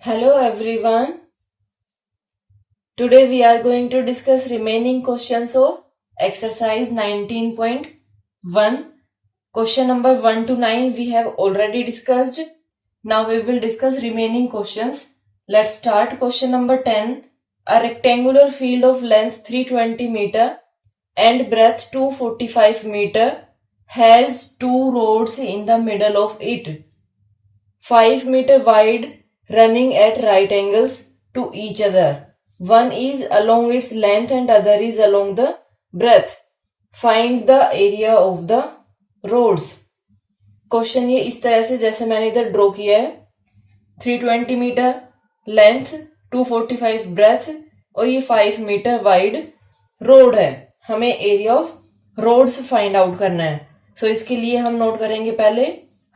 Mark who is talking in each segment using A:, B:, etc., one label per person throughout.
A: Hello everyone. Today we are going to discuss remaining questions of exercise 19.1. Question number 1 to 9 we have already discussed. Now we will discuss remaining questions. Let's start question number 10. A rectangular field of length 320 meter and breadth 245 meter has two roads in the middle of it. 5 meter wide running at right angles to each other. One is along its length and other is along the breadth. Find the area of the roads. Question ये इस तरह से जैसे मैंने इधर draw किया है 320 metre length 245 breath और ये 5 मीटर वाइड रोड है. हमें area of roads find out करना है. सो इसके लिए हम नोट करेंगे पहले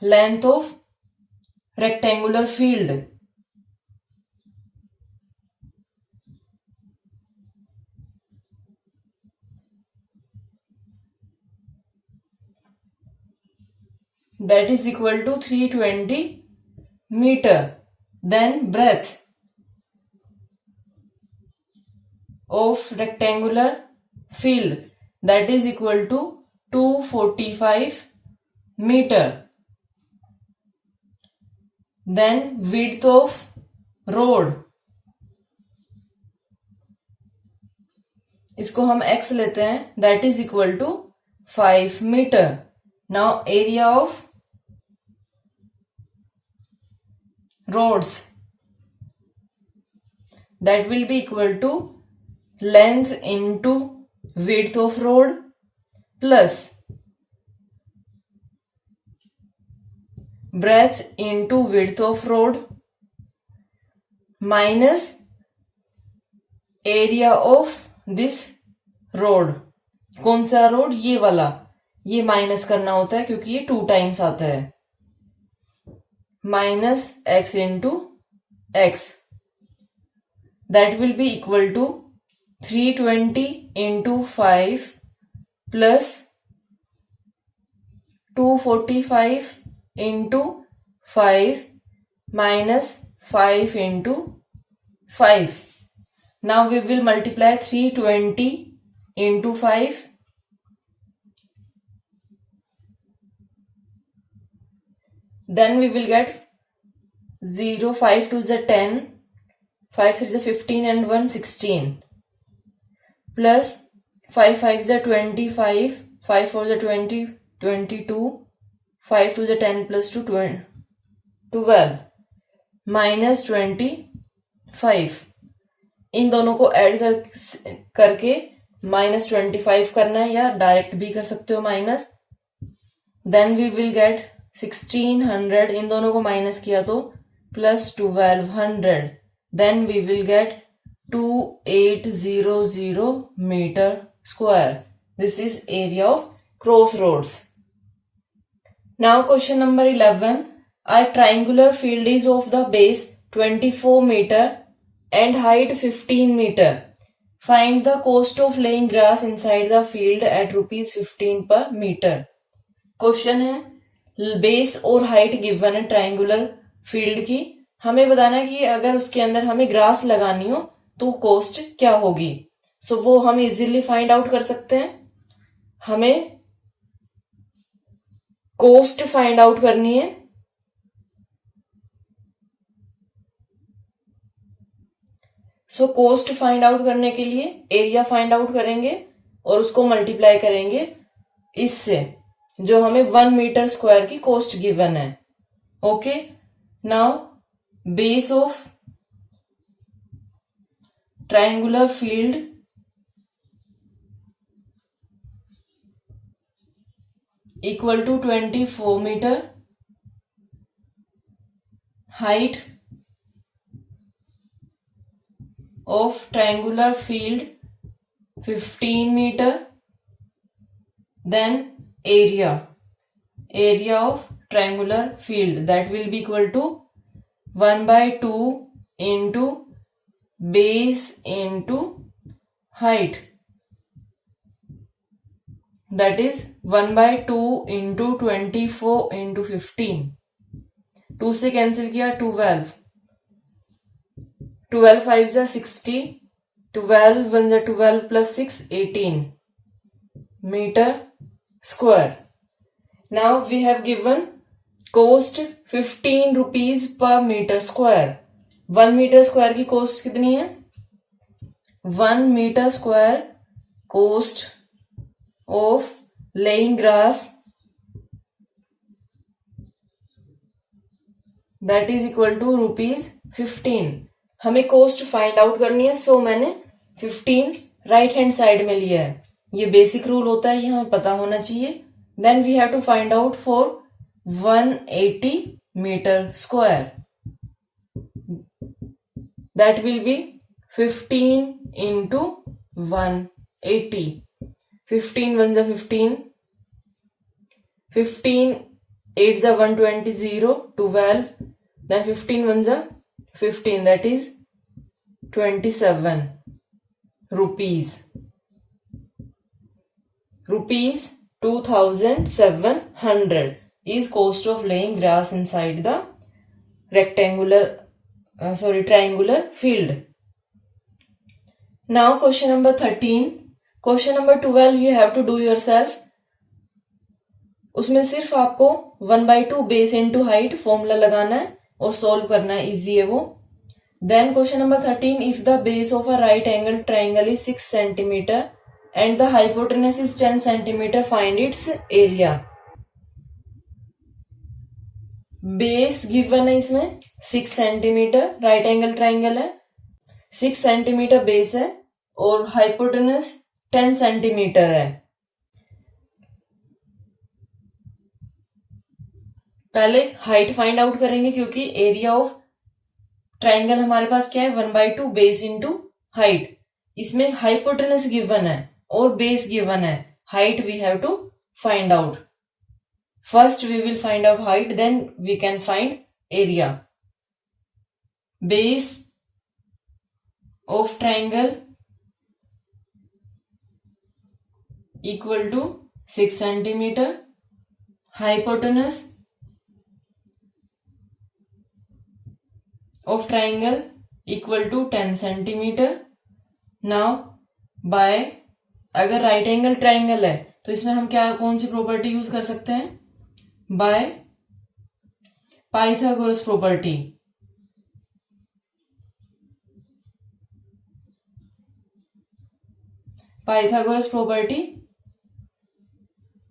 A: length of rectangular field. that is equal to 320 meter. Then breadth of rectangular field that is equal to 245 meter. Then width of road, इसको हम x लेते हैं, that is equal to 5 meter. Now area of roads, that will be equal to length into width of road plus breadth into width of road minus area of this road. कौन सा road? ये वाला. ये minus करना होता है क्योंकि ये 2 टाइम्स आता है. minus x into x, that will be equal to 320 into 5 plus 245 into 5 minus 5 into 5. Now we will multiply 320 into 5. Then we will get 0, 5 to the 10, 5 6 is 15 and 1 16 plus 5 5 is 25, 5 4 is 20 22, 5 to the 10 plus 2 12 minus 25. इन दोनों को add करके minus 25 करना है या direct भी कर सकते हो minus. Then we will get 1600. इन दोनों को माइनस किया तो plus 1200. Then we will get 2800 meter square. This is area of cross roads. Now question number 11. A triangular field is of the base 24 meter and height 15 meter. Find the cost of laying grass inside the field at rupees 15 per meter. Question है base और height given है triangular field की. हमें बताना है कि अगर उसके अंदर हमें ग्रास लगानी हो तो कॉस्ट क्या होगी. सो वो हम इजीली फाइंड आउट कर सकते हैं. हमें कॉस्ट फाइंड आउट करनी है. सो कॉस्ट फाइंड आउट करने के लिए एरिया फाइंड आउट करेंगे और उसको मल्टीप्लाई करेंगे इससे जो हमें 1 मीटर स्क्वायर की कॉस्ट गिवन है. Okay. Now base of triangular field equal to 24 meter, height of triangular field 15 meter. Then area of triangular field, that will be equal to 1/2 into base into height, that is 1/2 into 24 into 15. 2 से cancel किया 12 12 5 जा 60, 12 1 जा 12 plus 6 18 meter square. Now we have given cost 15 rupees per meter square. 1 meter square की cost कितनी है? 1 meter square cost of laying grass, that is equal to ₹15. हमें cost find out करनी है, so मैंने 15 राइट हैंड साइड में लिया है. ये बेसिक रूल होता है, ये हमें पता होना चाहिए. Then we have to find out for 180 meter square. That will be 15 into 180. 15 1 जा 15, 15 8 जा 120, 0 12, then 15 1 जा 15, that is 27 rupees. Rupees 2700 is cost of laying grass inside the triangular field. Now question number 13. Question number 12 you have to do yourself. उसमें सिर्फ आपको 1/2 base into height formula लगाना है और solve करना है, इजी है वो. Then question number 13, if the base of a right angle triangle is 6 centimeter and the hypotenuse is 10 centimeter, find its area. Base given है इसमें 6 सेंटीमीटर, राइट एंगल ट्राइंगल है, 6 सेंटीमीटर बेस है और hypotenuse 10 centimetre है. पहले height find out करेंगे क्योंकि area of triangle हमारे पास क्या है, 1/2 बेस इंटू हाइट. इसमें हाइपोटेनस गिवन है और बेस गिवन है. Height we have to find out. First we will find out height, then we can find area. Base of triangle equal to 6 centimeter, hypotenuse of triangle equal to 10 centimeter. Now by, अगर right angle triangle है तो इसमें हम कौन सी property use कर सकते हैं, by Pythagoras property. Pythagoras property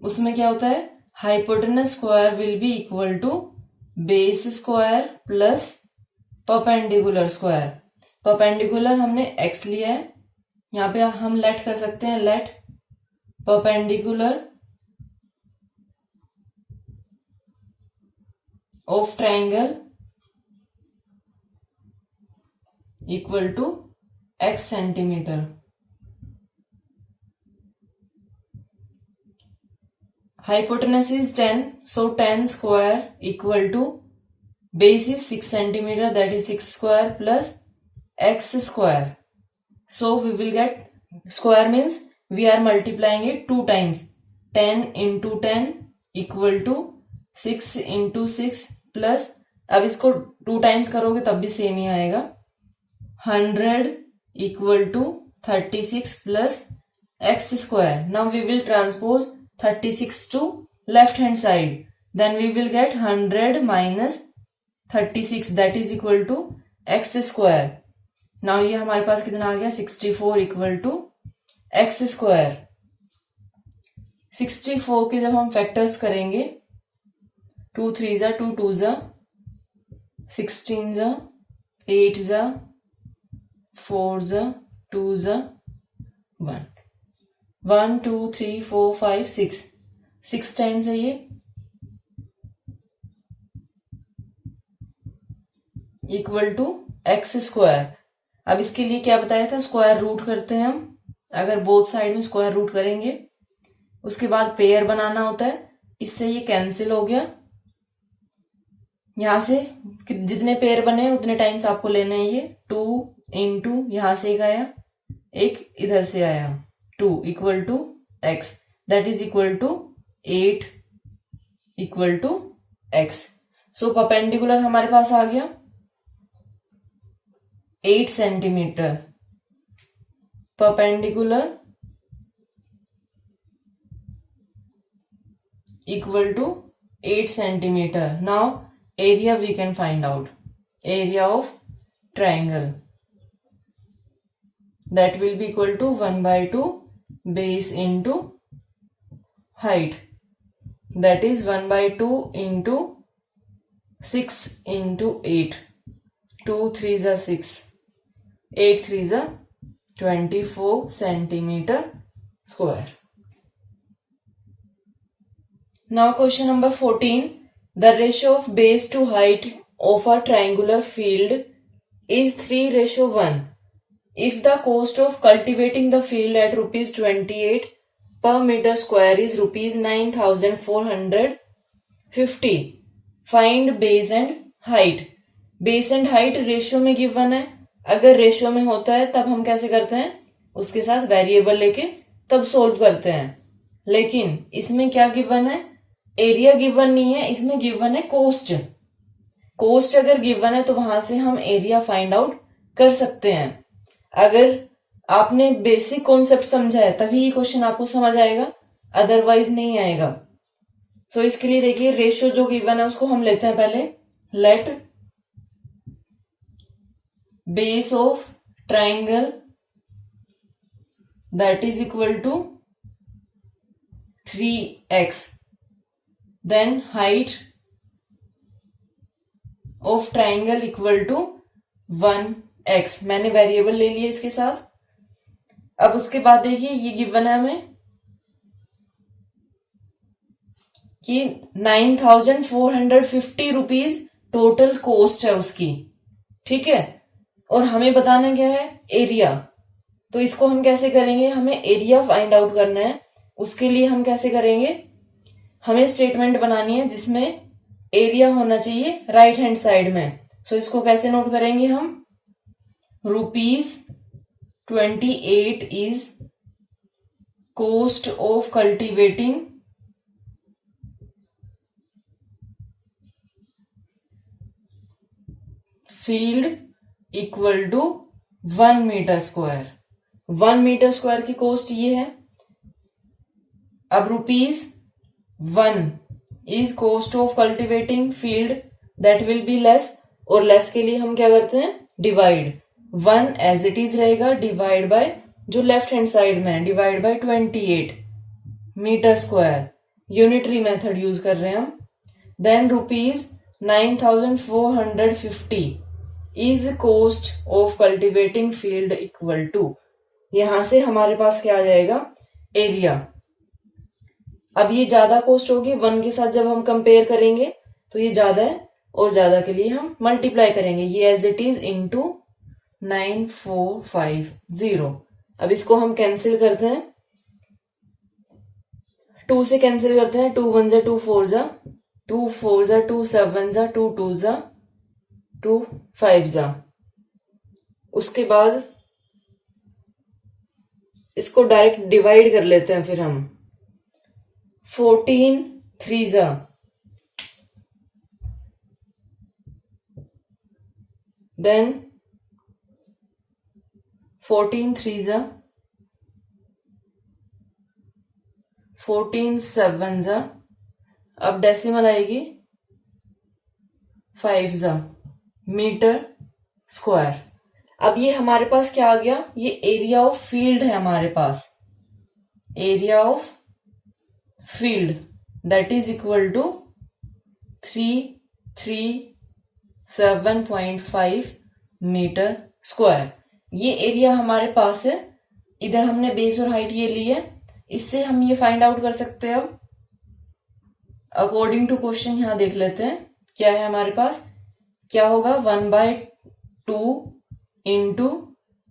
A: उसमें क्या होता है, hypotenuse square will be equal to base square plus perpendicular square. Perpendicular हमने x लिया है, यहाँ पे हम लेट कर सकते हैं, let perpendicular of triangle equal to x centimeter. Hypotenuse is 10, so 10 square equal to base is 6 centimeter, that is 6 square plus x square. So we will get, square means we are multiplying it 2 times. 10 into 10 equal to 6 into 6 plus, अब इसको 2 times करोगे तब भी same ही आएगा, 100 equal to 36 plus x square. Now we will transpose 36 to left hand side, then we will get 100 minus 36, that is equal to x square. Now ये हमारे पास कितना आ गया, 64 equal to x square. 64 के जब हम फैक्टर्स करेंगे, 2 3 जा 2 2 जा 16 जा 8 जा 4 जा 2 जा 1 1 2 3 4 5 6 टाइम्स है ये, इक्वल टू एक्स स्क्वायर. अब इसके लिए क्या बताया था, स्क्वायर रूट करते हैं हम. अगर बोथ साइड में स्क्वायर रूट करेंगे उसके बाद पेयर बनाना होता है, इससे ये कैंसिल हो गया. यहां से जितने पेयर बने उतने टाइम्स आपको लेने हैं. ये 2 इंटू यहां से एक आया, एक इधर से आया, 2 equal to x, that is equal to 8 equal to x. So perpendicular हमारे पास आ गया. 8 centimeter. Perpendicular equal to 8 centimeter. Now area we can find out. Area of triangle, that will be equal to 1/2 base into height, that is 1/2 into 6 into 8. 2 3s are 6, 8 3s are 24 centimeter square. Now question number 14. The ratio of base to height of a triangular field is 3:1. If the cost of cultivating the field at rupees 28 per meter square is rupees 9,450, find base and height. Base and height ratio में given है. अगर ratio में होता है तब हम कैसे करते हैं, उसके साथ वेरिएबल लेके तब सोल्व करते हैं. लेकिन इसमें क्या गिवन है, एरिया गिवन नहीं है, इसमें गिवन है कोस्ट. कोस्ट अगर गिवन है तो वहां से हम एरिया फाइंड आउट कर सकते हैं. अगर आपने बेसिक कॉन्सेप्ट समझा है तभी ये क्वेश्चन आपको समझ आएगा, अदरवाइज नहीं आएगा. सो इसके लिए देखिए रेशियो जो गिवन है उसको हम लेते हैं पहले. Let base of triangle that is equal to 3x, then height of triangle equal to 1x. मैंने वेरिएबल ले लिया इसके साथ. अब उसके बाद देखिए ये गिवन है हमें कि 9,450 रुपीज टोटल कॉस्ट है उसकी. ठीक है, और हमें बताना क्या है, एरिया. तो इसको हम कैसे करेंगे, हमें एरिया फाइंड आउट करना है. उसके लिए हम कैसे करेंगे, हमें स्टेटमेंट बनानी है जिसमें एरिया होना चाहिए राइट हैंड साइड में. सो इसको कैसे नोट करेंगे हम, rupees 28 is cost of cultivating field equal to 1 meter square. 1 meter square की कॉस्ट ये है. अब rupees 1 is cost of cultivating field, that will be less. और लेस के लिए हम क्या करते हैं, डिवाइड. 1 एज इट इज रहेगा, डिवाइड बाय जो लेफ्ट हैंड साइड में है, divide by 28 meter square. Unitary method use कर रहे हैं हम. Than rupees 9,450 is cost of cultivating field equal to, यहां से हमारे पास क्या आ जाएगा, एरिया. अब ये ज्यादा कॉस्ट होगी, 1 के साथ जब हम कंपेयर करेंगे तो ये ज्यादा है, और ज्यादा के लिए हम मल्टीप्लाई करेंगे. ये एज इट इज इंटू 9450. अब इसको हम कैंसिल करते हैं, 2 से कैंसिल करते हैं. 2 1 जा 2 4 जा 2 4 जा 2 7 जा 2 2 जा 2 5 जा. उसके बाद इसको डायरेक्ट डिवाइड कर लेते हैं फिर हम. 14 3 जा, देन 14 3 जा, 14 7 जा. अब डेसिमल आएगी 5 जा मीटर स्क्वायर. अब ये हमारे पास क्या आ गया, ये एरिया ऑफ फील्ड है हमारे पास. Area of field that is equal to 337.5 meter square. ये एरिया हमारे पास है. इधर हमने बेस और हाइट ये ली है, इससे हम ये फाइंड आउट कर सकते हैं. अब अकॉर्डिंग टू क्वेश्चन यहां देख लेते हैं क्या है हमारे पास. क्या होगा, 1/2 into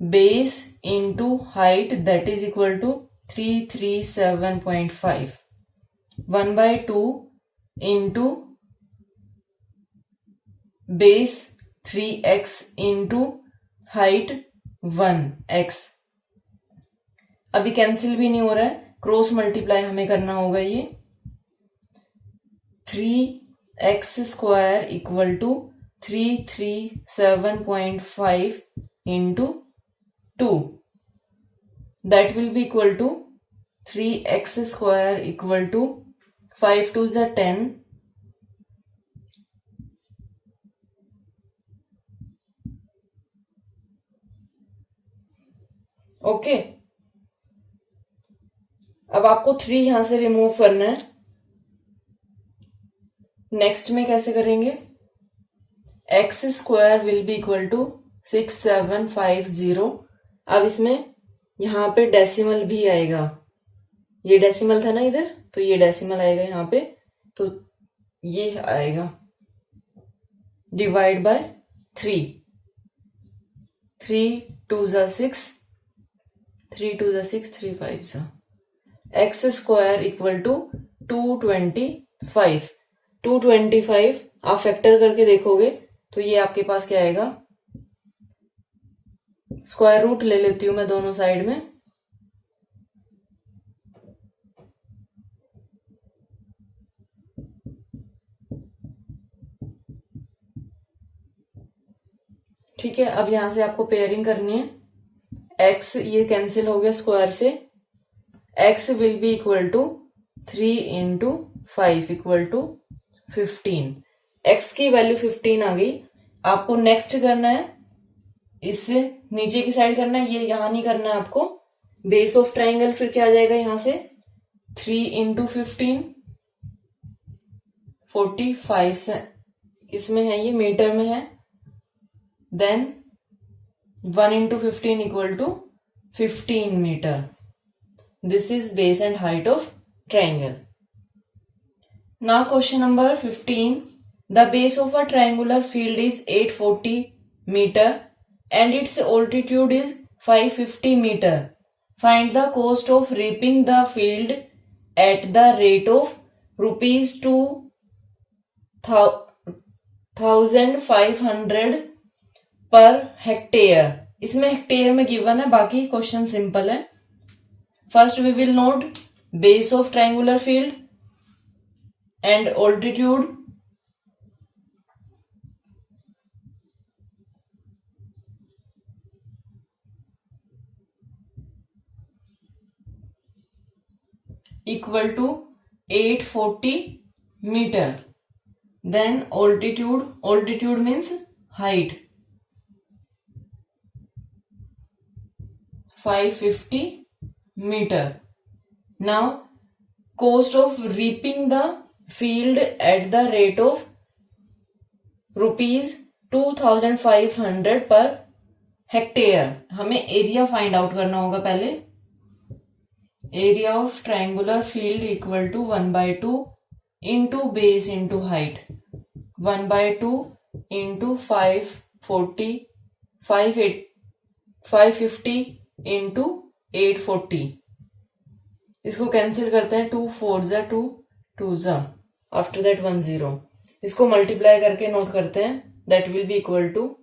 A: base into height that is equal to 337.5. 1/2 into base 3x into height 1x. अभी कैंसिल भी नहीं हो रहा है, क्रॉस मल्टीप्लाई हमें करना होगा. ये 3x square equal to 337.5 into 2. That will be equal to 3x square equal to 5 2s are 10. Okay, अब आपको 3 यहां से रिमूव करना है. नेक्स्ट में कैसे करेंगे? X square will be equal to 6750. अब इसमें यहां पे डेसिमल भी आएगा. ये डेसिमल था ना इधर, तो ये डेसिमल आएगा यहाँ पे, तो ये आएगा डिवाइड बाय 3. 3 2 जा 6, 3 2 जा 6, 3 5 जा. X square equal to 225. 225 आप फैक्टर करके देखोगे तो ये आपके पास क्या आएगा? स्क्वायर रूट ले लेती हूं मैं दोनों साइड में. ठीक है, अब यहां से आपको पेयरिंग करनी है. एक्स ये कैंसिल हो गया स्क्वायर से. X will be equal to 3 into 5 equal to 15. X की वैल्यू 15 आ गई. आपको नेक्स्ट करना है, इससे नीचे की साइड करना है, ये यहां नहीं करना है आपको. बेस ऑफ ट्राइंगल फिर क्या आ जाएगा यहां से? 3 इंटू 15 45 से इसमें है, ये मीटर में है. Then 1 into 15 equal to 15 meter. This is base and height of triangle. Now question number 15. The base of a triangular field is 840 meter and its altitude is 550 meter. Find the cost of reaping the field at the rate of rupees 2,500 per hectare. इसमें hectare में given है, बाकी question simple है. First we will note base of triangular field and altitude. Equal to 840 meter. Then altitude means height, 550 meter. Now cost of reaping the field at the rate of rupees 2,500 per hectare. हमें area find out करना होगा पहले. Area of triangular field equal to 1/2 into base into height. 1/2 into 550 into 840. इसको cancel करते हैं. 2 4 जा 2 2 जा, after that 1 0. इसको मल्टीप्लाई करके नोट करते हैं. That will be equal to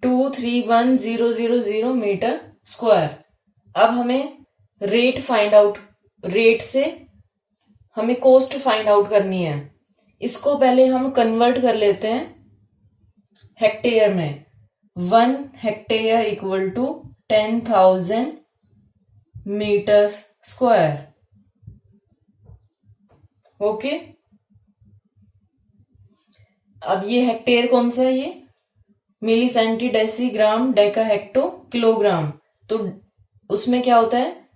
A: 231,000 meter square. अब हमें रेट फाइंड आउट, रेट से हमें कॉस्ट फाइंड आउट करनी है. इसको पहले हम कन्वर्ट कर लेते हैं हेक्टेयर में. 1 hectare equal to 10,000 meter square. Okay, अब ये हेक्टेयर कौन सा है? ये milli centi decigram deca hecto kilogram. तो उसमें क्या होता है?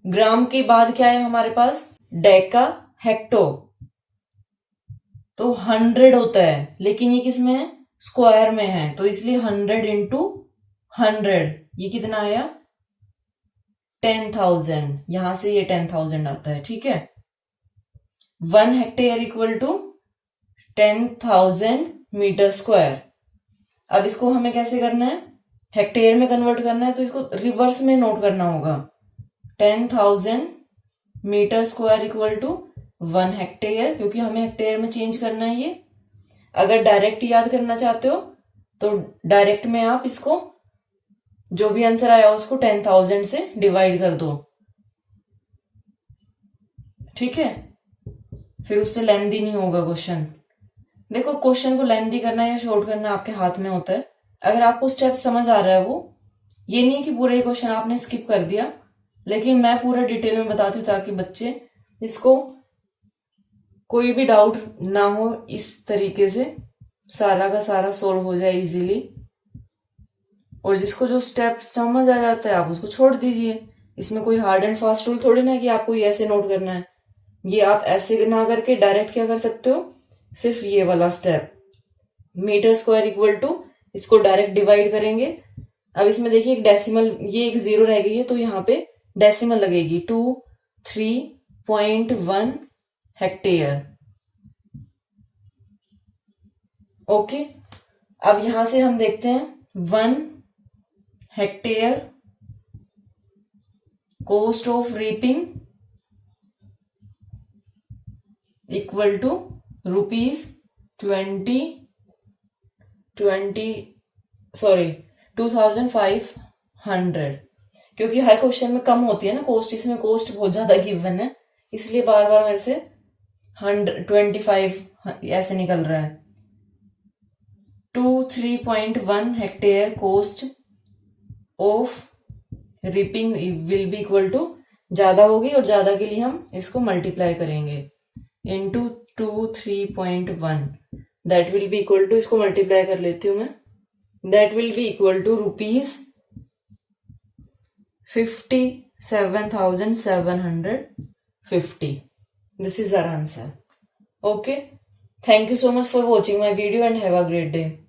A: ग्राम के बाद क्या है हमारे पास? डेका हेक्टो. तो 100 होता है, लेकिन ये किस में है? स्क्वायर में है, तो इसलिए 100 इंटू 100. ये कितना आया? 10,000. यहां से ये 10,000 आता है. ठीक है, 1 hectare equal to 10,000 meter square. अब इसको हमें कैसे करना है? हेक्टेयर में कन्वर्ट करना है, तो इसको रिवर्स में नोट करना होगा. 10,000 meter square equal to 1 hectare, क्योंकि हमें हेक्टेयर में चेंज करना है ये. अगर डायरेक्ट याद करना चाहते हो तो डायरेक्ट में आप इसको जो भी आंसर आया उसको 10,000 से डिवाइड कर दो. ठीक है, फिर उससे लेंथी नहीं होगा क्वेश्चन. देखो, क्वेश्चन को लेंथी करना या शॉर्ट करना आपके हाथ में होता है. अगर आपको स्टेप समझ आ रहा है, वो ये नहीं है कि पूरा ही क्वेश्चन आपने स्किप कर दिया, लेकिन मैं पूरा डिटेल में बताती हूँ ताकि बच्चे जिसको कोई भी डाउट ना हो, इस तरीके से सारा का सारा सोल्व हो जाए इजीली। और जिसको जो स्टेप समझ आ जाता है आप उसको छोड़ दीजिए। इसमें कोई हार्ड एंड फास्ट रूल थोड़ी ना कि आपको ये ऐसे नोट करना है। ये आप ऐसे ना करके डायरेक्ट क्या कर सकते हो, सिर्फ ये वाला step meter square equal to, इसको डायरेक्ट डिवाइड करेंगे। अब इसमें देखिए एक डेसिमल, ये एक जीरो रह गई है तो यहाँ पे डेसिमल लगेगी 23.1 हेक्टेयर। ओके, अब यहां से हम देखते हैं 1 hectare cost of reaping equal to rupees 2500, क्योंकि हर क्वेश्चन में कम होती है ना कॉस्ट, इसमें कॉस्ट बहुत ज्यादा गिवन है, इसलिए बार बार मेरे से 125 ऐसे निकल रहा है। 23.1 hectare cost of reaping will be equal to, ज्यादा होगी और ज्यादा के लिए हम इसको मल्टीप्लाई करेंगे into 23.1, that will be equal to, इसको मल्टीप्लाई कर लेती हूं मैं, that will be equal to rupees 57,750. This is our answer. Okay. Thank you so much for watching my video and have a great day.